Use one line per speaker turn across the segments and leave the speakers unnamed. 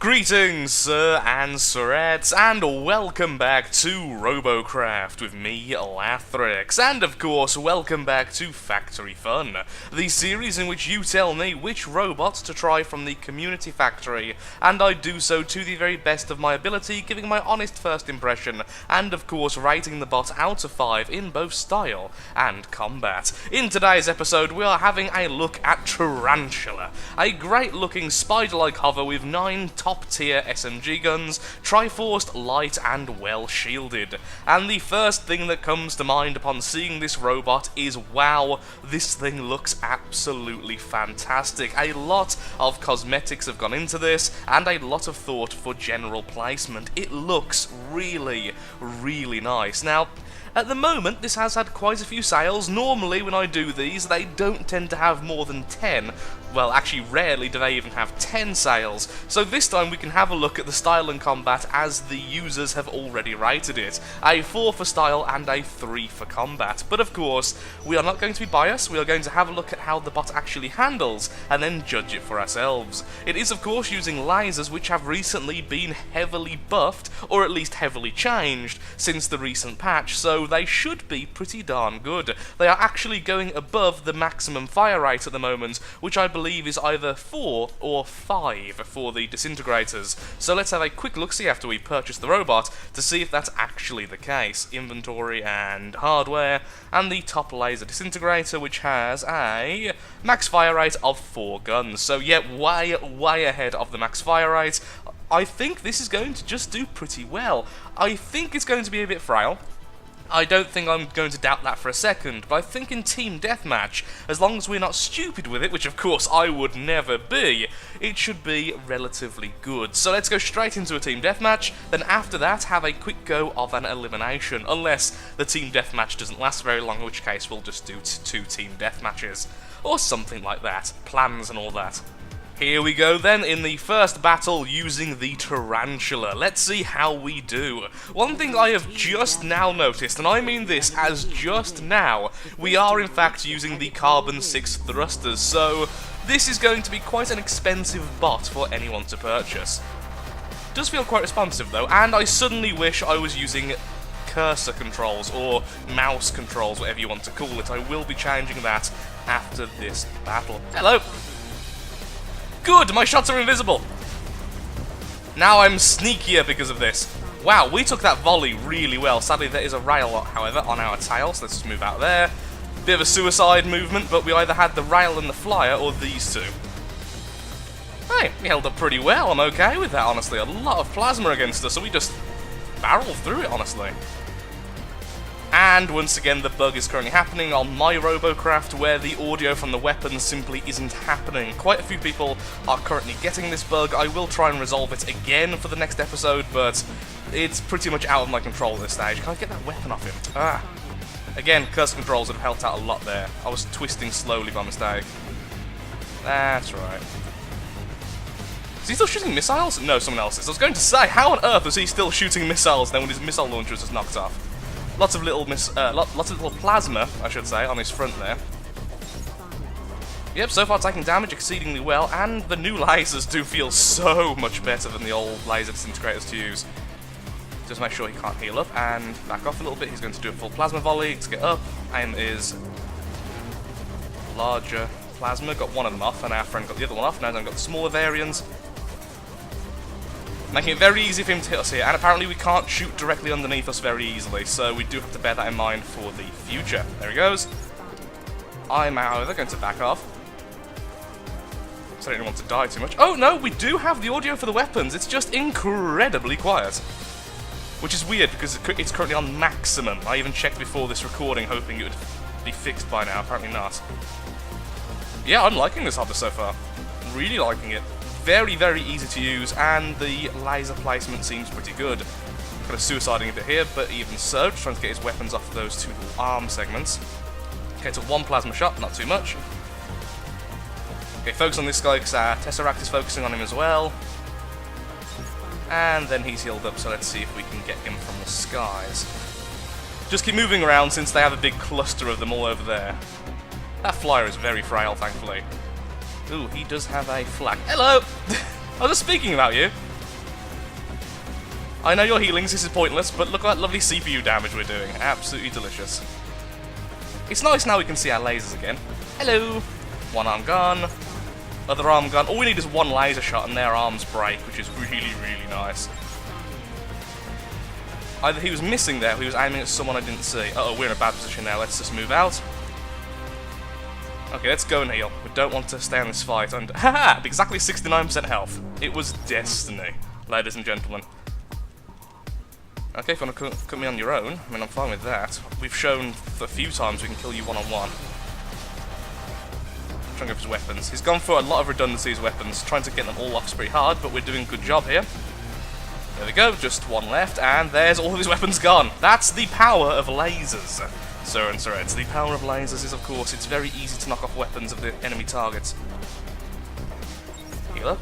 Greetings, sir and sirettes, and welcome back to Robocraft with me, Lathrix, and of course, welcome back to Factory Fun, the series in which you tell me which robots to try from the community factory, and I do so to the very best of my ability, giving my honest first impression, and of course, rating the bot out of 5 in both style and combat. In today's episode, we are having a look at Tarantula, a great-looking spider-like hover with 9 top-tier SMG guns, Triforced, light, and well-shielded. And the first thing that comes to mind upon seeing this robot is, wow, this thing looks absolutely fantastic. A lot of cosmetics have gone into this, and a lot of thought for general placement. It looks really, really nice. Now, at the moment, this has had quite a few sales. Normally, when I do these, they don't tend to have more than 10. Well, actually, rarely do they even have 10 sales. So this time we can have a look at the style and combat as the users have already rated it. A 4 for style and a 3 for combat. But of course, we are not going to be biased. We are going to have a look at how the bot actually handles and then judge it for ourselves. It is, of course, using lasers which have recently been heavily buffed, or at least heavily changed, since the recent patch, so they should be pretty darn good. They are actually going above the maximum fire rate at the moment, which I believe is either 4 or 5 for the disintegrators. So let's have a quick look-see after we purchase the robot to see if that's actually the case. Inventory and hardware, and the top laser disintegrator, which has a max fire rate of 4 guns. So yeah, way ahead of the max fire rate. I think this is going to just do pretty well. I think it's going to be a bit frail. I don't think I'm going to doubt that for a second, but I think in Team Deathmatch, as long as we're not stupid with it, which of course I would never be, it should be relatively good. So let's go straight into a Team Deathmatch, then after that have a quick go of an elimination, unless the Team Deathmatch doesn't last very long, in which case we'll just do 2 Team Deathmatches, or something like that, plans and all that. Here we go then, in the first battle using the Tarantula. Let's see how we do. One thing I have just now noticed, and I mean this as just now, we are in fact using the Carbon 6 thrusters, so this is going to be quite an expensive bot for anyone to purchase. Does feel quite responsive though, and I suddenly wish I was using cursor controls, or mouse controls, whatever you want to call it. I will be changing that after this battle. Hello! Good, my shots are invisible. Now I'm sneakier because of this. Wow, we took that volley really well. Sadly, there is a rail, however, on our tail, so let's just move out there. Bit of a suicide movement, but we either had the rail and the flyer, or these two. Hey, we held up pretty well. I'm okay with that, honestly. A lot of plasma against us, so we just barreled through it, honestly. And once again, the bug is currently happening on my Robocraft, where the audio from the weapons simply isn't happening. Quite a few people are currently getting this bug. I will try and resolve it again for the next episode, but it's pretty much out of my control at this stage. Can I get that weapon off him? Ah. Again, cursor controls would have helped out a lot there. I was twisting slowly by mistake. That's right. Is he still shooting missiles? No, someone else is. I was going to say, how on earth was he still shooting missiles then when his missile launcher was just knocked off? Lots of little lots of little plasma, I should say, on his front there. Yep, so far taking damage exceedingly well, and the new lasers do feel so much better than the old laser disintegrators to use. Just make sure he can't heal up, and back off a little bit. He's going to do a full plasma volley to get up. Aim is larger plasma, got one of them off, and our friend got the other one off. Now I've got the smaller variants. Making it very easy for him to hit us here, and apparently we can't shoot directly underneath us very easily, so we do have to bear that in mind for the future. There he goes. I'm, however, going to back off, so I don't want to die too much. Oh no, we do have the audio for the weapons, it's just incredibly quiet. Which is weird, because it's currently on maximum. I even checked before this recording, hoping it would be fixed by now, apparently not. Yeah, I'm liking this hover so far. Really liking it. Very, very easy to use, and the laser placement seems pretty good. Kind of suiciding a bit here, but even so, just trying to get his weapons off those 2 little arm segments. Okay, took 1 plasma shot, not too much. Okay, focus on this guy, because our Tesseract is focusing on him as well. And then he's healed up, so let's see if we can get him from the skies. Just keep moving around, since they have a big cluster of them all over there. That flyer is very frail, thankfully. Ooh, he does have a flag. Hello! I was just speaking about you. I know your healings, this is pointless, but look at that lovely CPU damage we're doing. Absolutely delicious. It's nice now we can see our lasers again. Hello! One arm gun. Other arm gun. All we need is one laser shot and their arms break, which is really, really nice. Either he was missing there, or he was aiming at someone I didn't see. Uh-oh, we're in a bad position now. Let's just move out. Okay, let's go and heal. We don't want to stay in this fight under... Haha! Exactly 69% health. It was destiny, ladies and gentlemen. Okay, if you want to cut me on your own, I mean, I'm fine with that. We've shown a few times we can kill you one-on-one. Trying to go for his weapons. He's gone for a lot of redundancy as weapons, trying to get them all off is pretty hard, but we're doing a good job here. There we go, just one left, and there's all of his weapons gone. That's the power of lasers, sir and sirettes. The power of lasers is, of course, it's very easy to knock off weapons of the enemy targets. Heal up.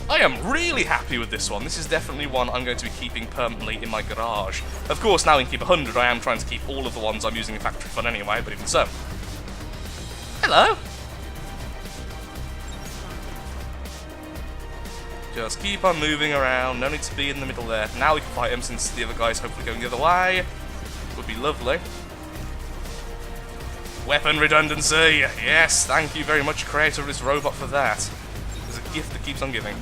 I am really happy with this one. This is definitely one I'm going to be keeping permanently in my garage. Of course, now we can keep 100, I am trying to keep all of the ones I'm using in Factory Fun anyway, but even so. Hello! Just keep on moving around, no need to be in the middle there. Now we can fight him since the other guy's hopefully going the other way. Would be lovely. Weapon redundancy! Yes, thank you very much, creator of this robot, for that. There's a gift that keeps on giving.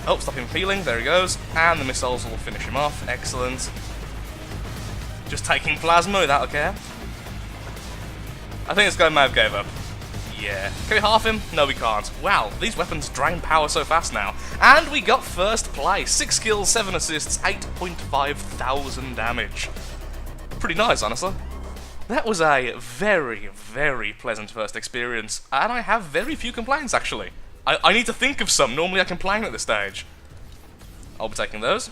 Oh, stop him healing, there he goes. And the missiles will finish him off, excellent. Just taking plasma without a care. I think this guy may have gave up. Yeah. Can we half him? No, we can't. Wow, these weapons drain power so fast now. And we got first place. 6 kills, 7 assists, 8.5 thousand damage. Pretty nice, honestly. That was a very, very pleasant first experience. And I have very few complaints, actually. I need to think of some. Normally I complain at this stage. I'll be taking those.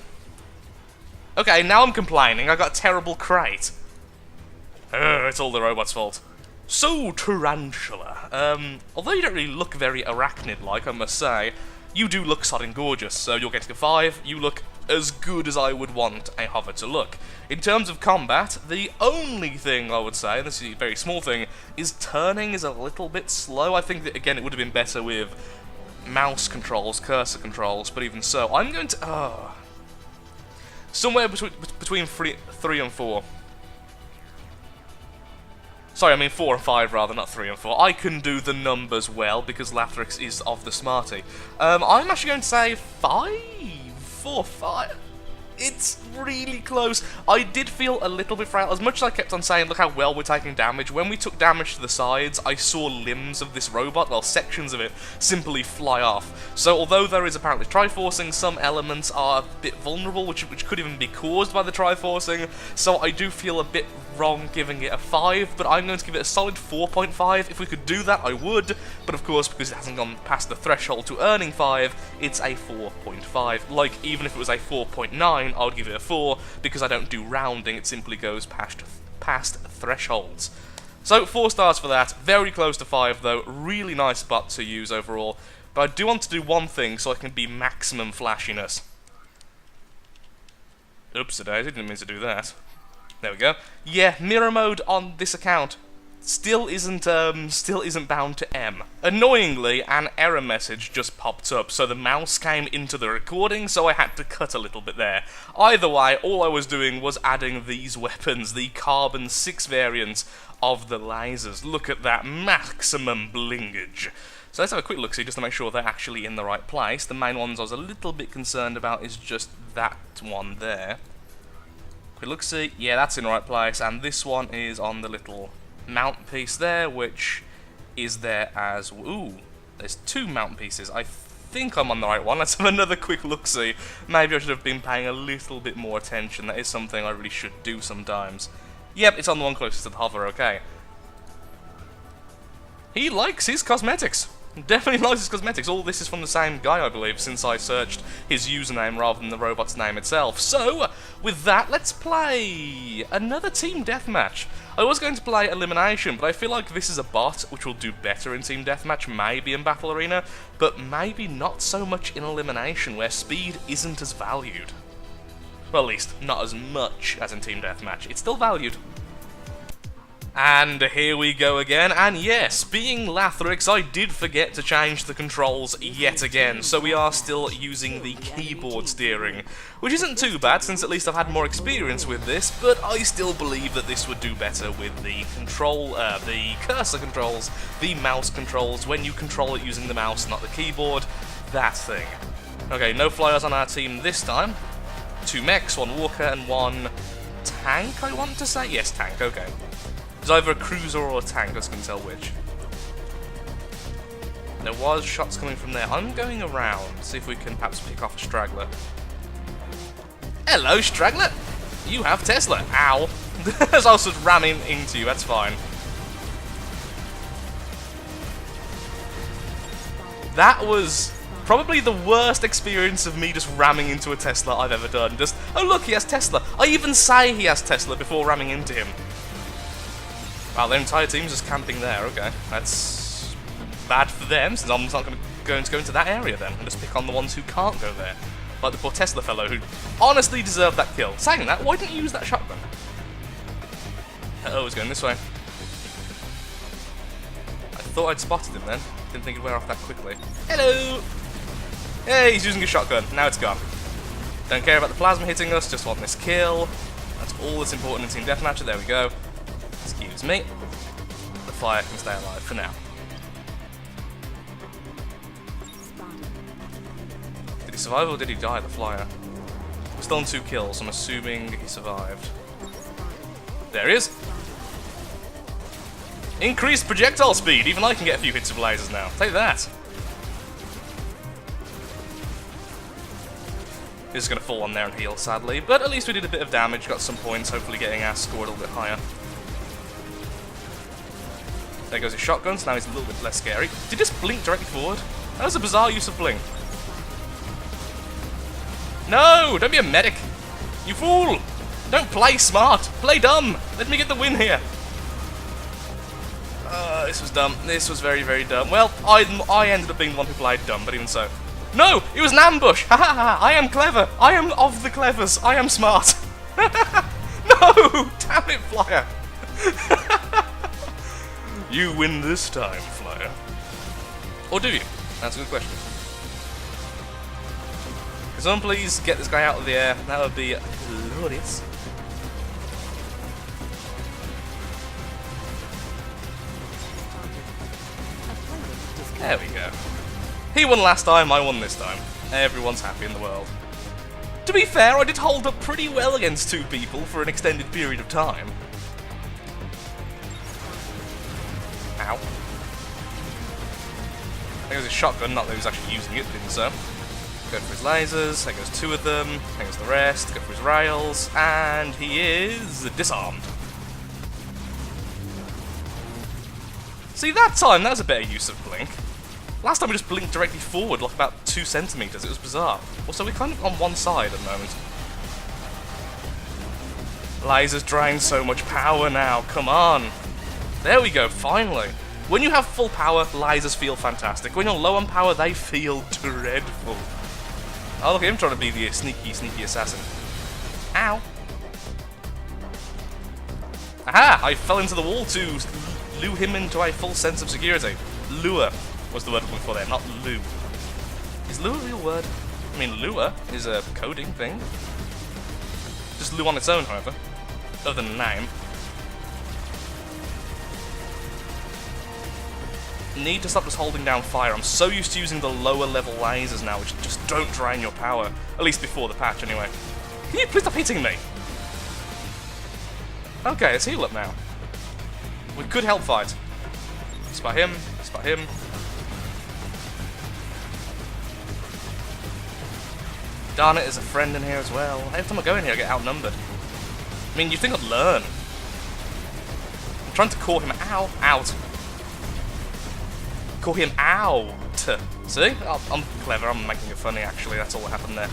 Okay, now I'm complaining. I got a terrible crate. It's all the robot's fault. So, Tarantula. Although you don't really look very arachnid-like, I must say, you do look sodding gorgeous, so you're getting a 5. You look as good as I would want a hover to look. In terms of combat, the only thing I would say, and this is a very small thing, is turning is a little bit slow. I think that, again, it would have been better with mouse controls, cursor controls, but even so, I'm going to... somewhere between 3 and 4. Sorry, I mean 4 and 5 rather, not 3 and 4. I can do the numbers well because Lathrix is of the smarty. I'm actually going to say 5? 4, 5. It's really close. I did feel a little bit frail. As much as I kept on saying, look how well we're taking damage, when we took damage to the sides, I saw limbs of this robot, well, sections of it, simply fly off. So although there is apparently Triforcing, some elements are a bit vulnerable, which could even be caused by the Triforcing, so I do feel a bit wrong giving it a 5, but I'm going to give it a solid 4.5. If we could do that, I would, but of course, because it hasn't gone past the threshold to earning 5, it's a 4.5. Like, even if it was a 4.9, I would give it a 4, because I don't do rounding, it simply goes past thresholds. So, 4 stars for that, very close to 5 though, really nice bot to use overall, but I do want to do one thing so I can be maximum flashiness. Oops, I didn't mean to do that. There we go. Yeah, mirror mode on this account still isn't bound to M. Annoyingly, an error message just popped up, so the mouse came into the recording, so I had to cut a little bit there. Either way, all I was doing was adding these weapons, the Carbon 6 variants of the lasers. Look at that maximum blingage. So let's have a quick look-see just to make sure they're actually in the right place. The main ones I was a little bit concerned about is just that one there. Look-see, yeah, that's in the right place, and this one is on the little mount piece there, which is there as... Ooh, there's 2 mount pieces. I think I'm on the right one. Let's have another quick look-see. Maybe I should have been paying a little bit more attention. That is something I really should do sometimes. Yep, it's on the one closest to the hover, okay. He likes his cosmetics. Definitely likes his cosmetics. All this is from the same guy, I believe, since I searched his username rather than the robot's name itself. So, with that, let's play another Team Deathmatch. I was going to play Elimination, but I feel like this is a bot which will do better in Team Deathmatch, maybe in Battle Arena, but maybe not so much in Elimination, where speed isn't as valued. Well, at least, not as much as in Team Deathmatch. It's still valued. And here we go again, and yes, being Lathrix, I did forget to change the controls yet again, so we are still using the keyboard steering, which isn't too bad since at least I've had more experience with this, but I still believe that this would do better with the the cursor controls, the mouse controls, when you control it using the mouse, not the keyboard, that thing. Okay, no flyers on our team this time. 2 mechs, 1 walker, and 1 tank, I want to say? Yes, tank, okay. It's either a cruiser or a tank, I just couldn't tell which. There was shots coming from there. I'm going around, see if we can perhaps pick off a straggler. Hello, straggler! You have Tesla. Ow. As I was just ramming into you, that's fine. That was probably the worst experience of me just ramming into a Tesla I've ever done. Just, oh look, he has Tesla. I even say he has Tesla before ramming into him. Wow, their entire team's just camping there, okay. That's bad for them, since I'm not going to go into that area then, and just pick on the ones who can't go there. Like the poor Tesla fellow who honestly deserved that kill. Saying that, why didn't you use that shotgun? Uh-oh, he's going this way. I thought I'd spotted him then. Didn't think he'd wear off that quickly. Hello! Hey, he's using a shotgun. Now it's gone. Don't care about the plasma hitting us, just want this kill. That's all that's important in Team Deathmatch. There we go. Excuse me. The flyer can stay alive for now. Did he survive or did he die, the flyer? We're still on 2 kills, I'm assuming he survived. There he is! Increased projectile speed! Even I can get a few hits of lasers now. Take that! This is going to fall on there and heal, sadly, but at least we did a bit of damage, got some points, hopefully getting our score a little bit higher. There goes his shotgun, so now he's a little bit less scary. Did he just blink directly forward? That was a bizarre use of blink. No! Don't be a medic! You fool! Don't play smart! Play dumb! Let me get the win here! This was dumb. This was very, very dumb. Well, I ended up being the one who played dumb, but even so. No! It was an ambush! Ha ha ha! I am clever! I am of the clevers! I am smart! No! Damn it, Flyer! You win this time, Flyer. Or do you? That's a good question. Can someone please get this guy out of the air? That would be glorious. There we go. He won last time, I won this time. Everyone's happy in the world. To be fair, I did hold up pretty well against 2 people for an extended period of time. Ow. There goes his shotgun, not that he was actually using it, but even so. Go for his lasers, there goes 2 of them, there goes the rest, go for his rails, and he is disarmed. See, that time, that was a better use of blink. Last time we just blinked directly forward, like about 2 centimeters, it was bizarre. Also, we're kind of on one side at the moment. Lasers drain so much power now, come on. There we go, finally. When you have full power, lasers feel fantastic. When you're low on power, they feel dreadful. Oh, look at him trying to be the sneaky, sneaky assassin. Ow. Aha! I fell into the wall to lure him into a full sense of security. Lure was the word I'm looking for there, not lure. Is lure a real word? I mean, lure is a coding thing. Just lure on its own, however. Other than a name. Need to stop just holding down fire. I'm so used to using the lower level lasers now, which just don't drain your power. At least before the patch, anyway. Can you please stop hitting me? Okay, let's heal up now. We could help fight. Spot him, spot him. Darn it, there's a friend in here as well. Every time I go in here, I get outnumbered. I mean, you'd think I'd learn. I'm trying to call him out. Call him out. See? I'm clever, I'm making it funny actually, that's all that happened there.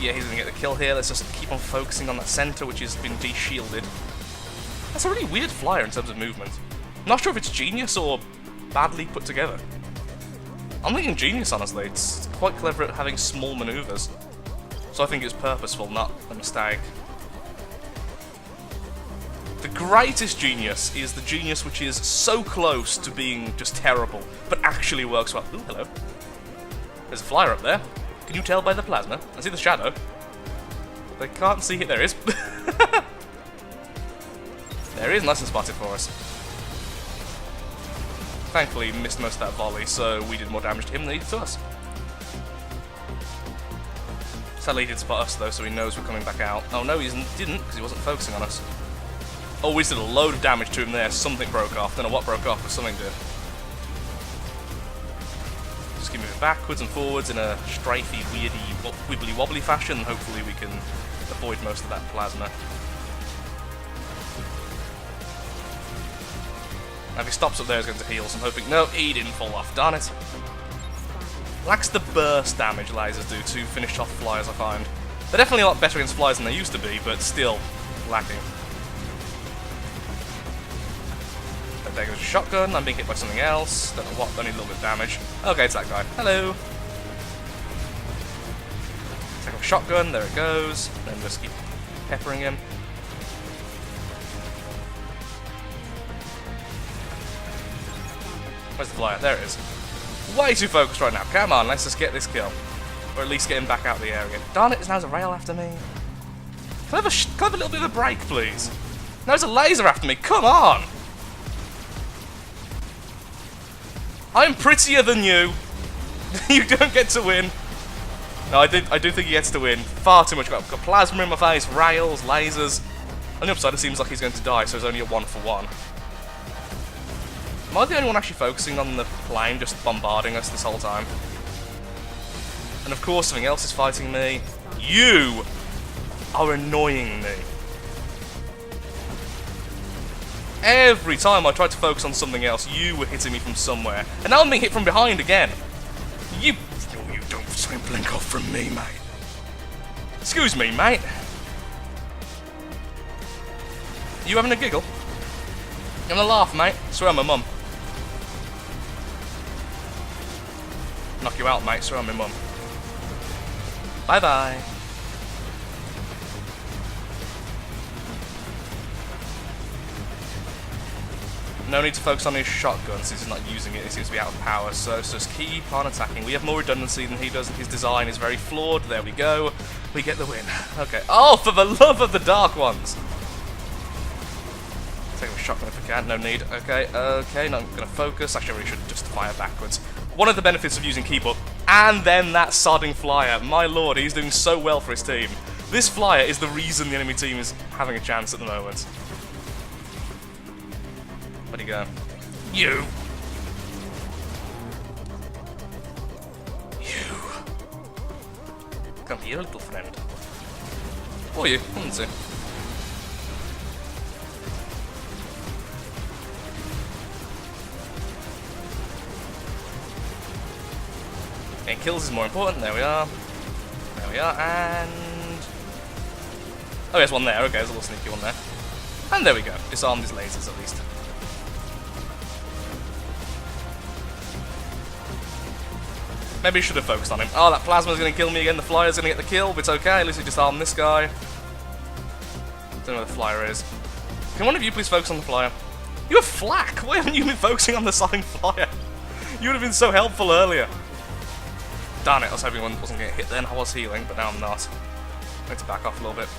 Yeah, he's gonna get the kill here, let's just keep on focusing on that center which has been de-shielded. That's a really weird flyer in terms of movement. I'm not sure if it's genius or badly put together. I'm thinking genius, honestly. It's quite clever at having small maneuvers. So I think it's purposeful, not a mistake. The greatest genius is the genius which is so close to being just terrible, but actually works well. Ooh, hello. There's a flyer up there. Can you tell by the plasma? I see the shadow. They can't see it. There is. There is, nice and spotted for us. Thankfully, he missed most of that volley, so we did more damage to him than he did to us. Sadly, he did spot us, though, so he knows we're coming back out. Oh, no, he didn't, because he wasn't focusing on us. Oh, we did a load of damage to him there. Something broke off. Don't know what broke off, but something did. Just keep moving backwards and forwards in a strafey, weirdy, wibbly-wobbly fashion, and hopefully we can avoid most of that plasma. Now, if he stops up there, he's going to heal, so I'm hoping... No, he didn't fall off. Darn it. Lacks the burst damage lasers do to finish off flyers, I find. They're definitely a lot better against flyers than they used to be, but still lacking. There goes a shotgun. I'm being hit by something else. Don't know what, only a little bit of damage. Okay, it's that guy. Hello. Take off a shotgun, there it goes. Then just keep peppering him. Where's the flyer? There it is. Way too focused right now. Come on, let's just get this kill. Or at least get him back out of the area. Darn it, now there's a rail after me. Can I have a little bit of a break, please? Now there's a laser after me. Come on! I'm prettier than you. You don't get to win. No, I do think he gets to win. Far too much. Got plasma in my face, rails, lasers. On the upside, it seems like he's going to die, so it's only a 1-for-1. Am I the only one actually focusing on the plane, just bombarding us this whole time? And of course, something else is fighting me. You are annoying me. Every time I tried to focus on something else, you were hitting me from somewhere. And now I'm being hit from behind again. You don't swing blink off from me, mate. Excuse me, mate. You having a giggle? You having a laugh, mate? Swear on my mum. Knock you out, mate. Swear on my mum. Bye-bye. No need to focus on his shotgun since he's not using it. He seems to be out of power, so let's just keep on attacking. We have more redundancy than he does, and his design is very flawed. There we go. We get the win. Okay. Oh, for the love of the Dark Ones! Take a shotgun if we can. No need. Okay, okay. Now I'm going to focus. Actually, I really should just fire backwards. One of the benefits of using Keep Up, and then that sodding flyer. My lord, he's doing so well for his team. This flyer is the reason the enemy team is having a chance at the moment. Where'd he go? You! You! Come here, little friend. Or you, come and see. And kills is more important, there we are. There we are, and... Oh, there's one there, okay, there's a little sneaky one there. And there we go, disarmed his lasers at least. Maybe he should have focused on him. Oh, that plasma's going to kill me again. The flyer's going to get the kill, but it's okay. At least we disarmed this guy. Don't know where the flyer is. Can one of you please focus on the flyer? You have flak! Why haven't you been focusing on the sodding flyer? You would have been so helpful earlier. Darn it, I was hoping one wasn't going to hit then. I was healing, but now I'm not. I need to back off a little bit.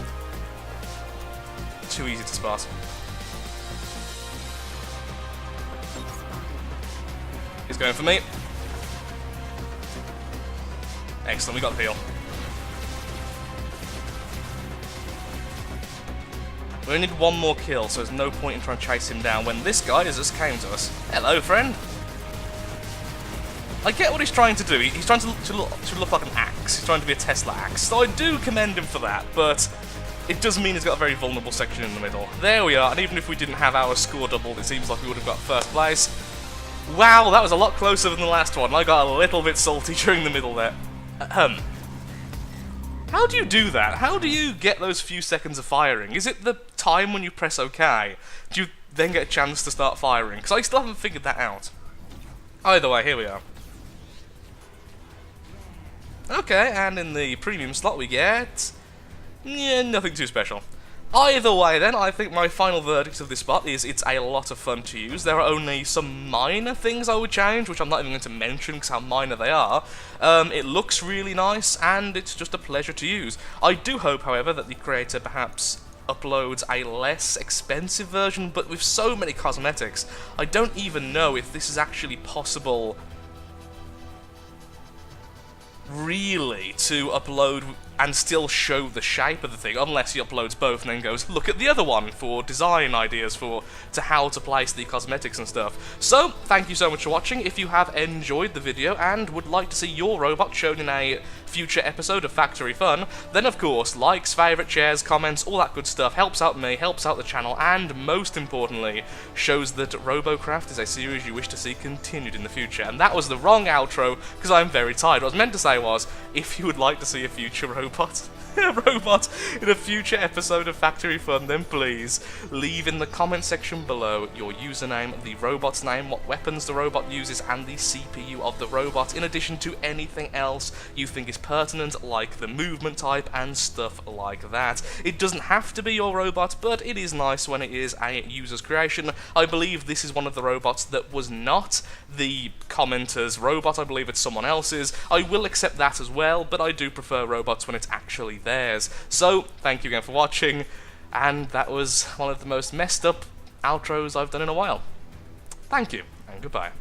Too easy to spot. He's going for me. Excellent, we got the heal. We only need one more kill, so there's no point in trying to chase him down when this guy just came to us. Hello, friend. I get what he's trying to do. He's trying to look like an axe. He's trying to be a Tesla axe. So I do commend him for that, but it does mean he's got a very vulnerable section in the middle. There we are, and even if we didn't have our score doubled, it seems like we would have got first place. Wow, that was a lot closer than the last one. I got a little bit salty during the middle there. How do you do that? How do you get those few seconds of firing? Is it the time when you press OK? Do you then get a chance to start firing? Because I still haven't figured that out. Either way, here we are. Okay, and in the premium slot we get... yeah, nothing too special. Either way then, I think my final verdict of this bot is it's a lot of fun to use. There are only some minor things I would change, which I'm not even going to mention because how minor they are. It looks really nice, and it's just a pleasure to use. I do hope, however, that the creator perhaps uploads a less expensive version, but with so many cosmetics, I don't even know if this is actually possible really to upload and still show the shape of the thing, unless he uploads both and then goes, look at the other one for design ideas to how to place the cosmetics and stuff. So, thank you so much for watching. If you have enjoyed the video and would like to see your robot shown in a future episode of Factory Fun, then of course, likes, favourite, shares, comments, all that good stuff helps out me, helps out the channel, and most importantly, shows that Robocraft is a series you wish to see continued in the future. And that was the wrong outro, because I'm very tired. What I was meant to say was, if you would like to see a future robot in a future episode of Factory Fun, then please leave in the comment section below your username, the robot's name, what weapons the robot uses, and the CPU of the robot, in addition to anything else you think is pertinent, like the movement type and stuff like that. It doesn't have to be your robot, but it is nice when it is a user's creation. I believe this is one of the robots that was not the commenter's robot. I believe it's someone else's. I will accept that as well, but I do prefer robots when it's actually theirs. So, thank you again for watching, and that was one of the most messed up outros I've done in a while. Thank you, and goodbye.